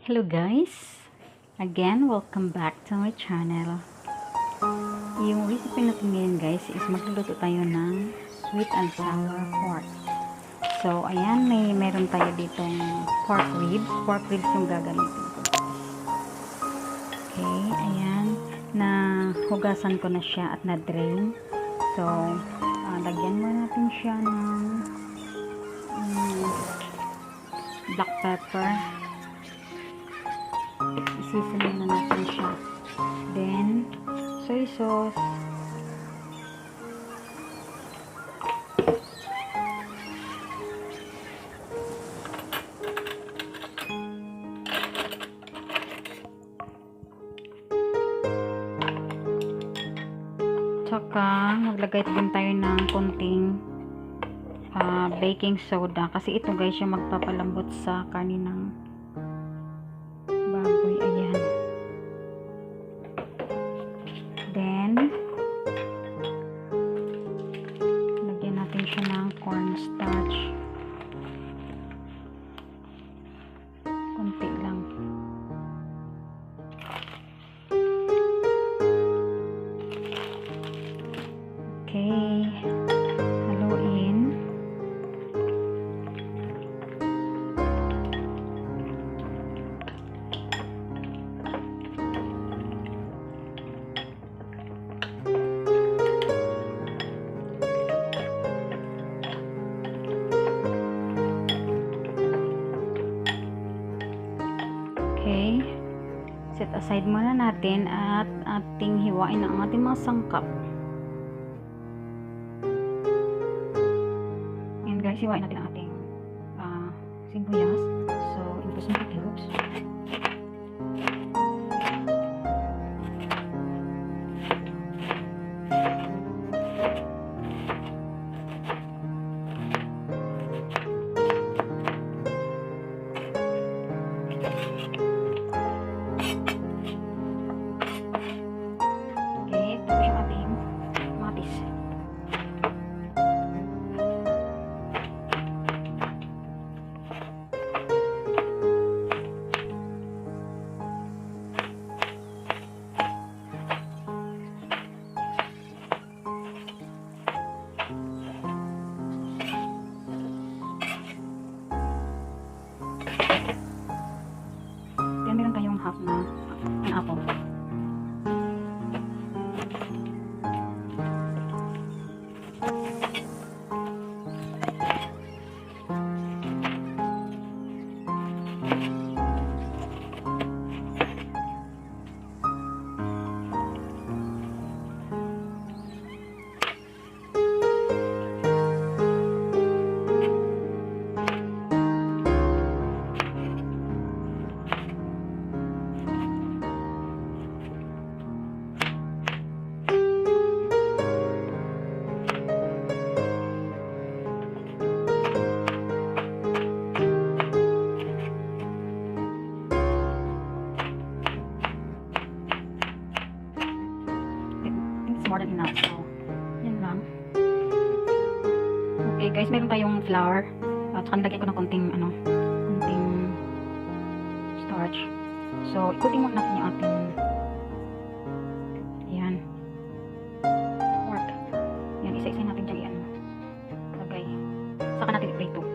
Hello guys! Again, welcome back to my channel. Yung recipe natin ngayon guys is magluluto tayo ng sweet and sour pork. So, ayan, meron tayo ditong pork ribs. Pork ribs yung gagamitin ko. Okay, ayan. Hugasan ko na siya at na-drain. So, lagyan mo natin siya ng black pepper. Isisin na natin siya. Then, soy sauce. Tsaka, maglagay din tayo ng konting baking soda. Kasi ito guys, yung magpapalambot sa karne ng baboy. Ayan. Then, lagyan natin siya ng cornstarch. Konti lang. Okay. Haluin. Okay. Set aside muna natin at ating hiwain ang ating mga sangkap. And guys, hiwain natin ang ating sibuyas. So, into small cubes. Then, meron tayong half na apple. More than enough. So, yan lang. Okay guys, meron tayong flour. At saka nilagay ko ng konting starch. So, ikutin muna natin yung ating yan. Pork. Yan, isa-isa natin dyan yan. Lagay. Saka natin i-prito.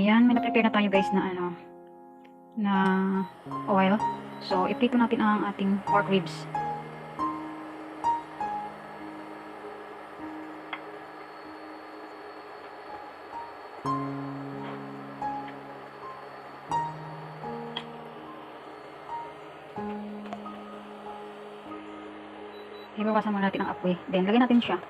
Ayan, may na-prepare na tayo guys na ano, na oil. So, iprito natin ang ating pork ribs. Ibawasan muna natin ang apoy. Then, lagyan natin siya.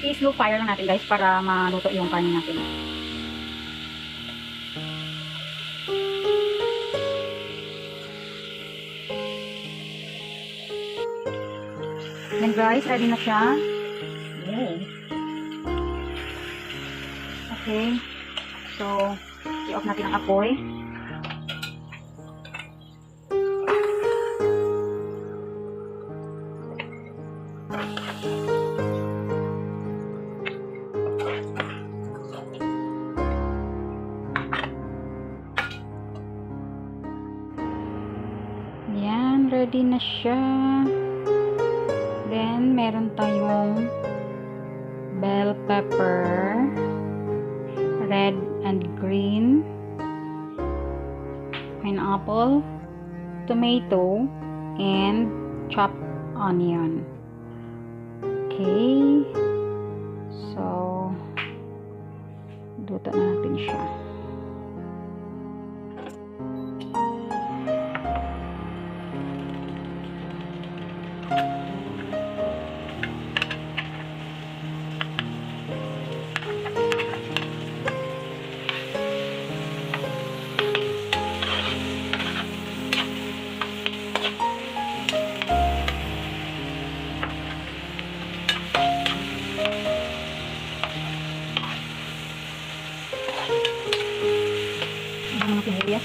I-slow fire lang natin guys para maluto yung karne natin. Then guys, ready na siya. Okay. So, i-off natin ang apoy. Yan, ready na siya. Then, meron tayong bell pepper, red and green, pineapple, tomato, and chopped onion. Okay. So, luto na natin siya. Mga sibuyas.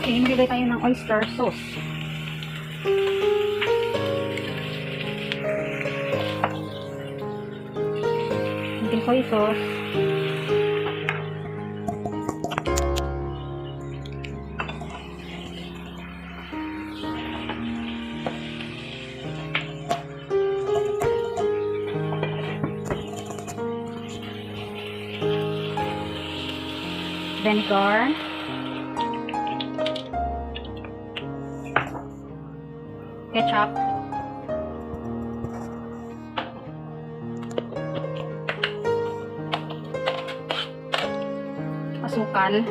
Okay, maglagay tayo ng oyster sauce. Ating soy sauce. Vinegar. Ketchup, asukal,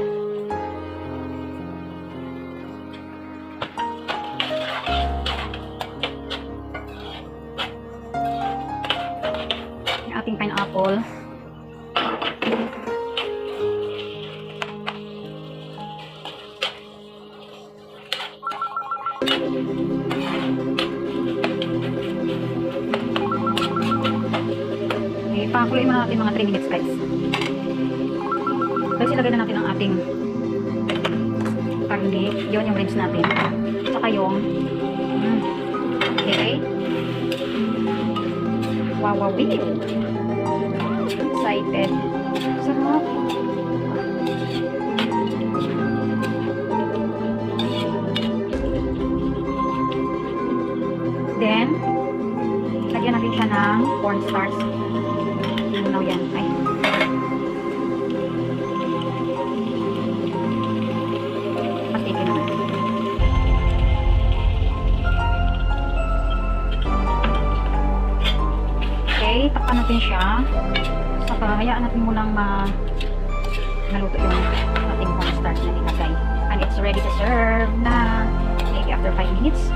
yung ating pineapple, Pakuloyin muna natin mga 3 minutes guys. Guys, ilagay na natin ang ating karne. Yun yung rinse natin. Saka yung okay. Wow, wow, wow. Excited. Sarap. Then, lagyan natin siya ng cornstarch. Ano yan? Ay. Pastikin naman. Okay, takpan natin siya. Saka, hayaan natin munang maluto yung ating cornstarch na nilagay. And it's ready to serve na maybe after 5 minutes.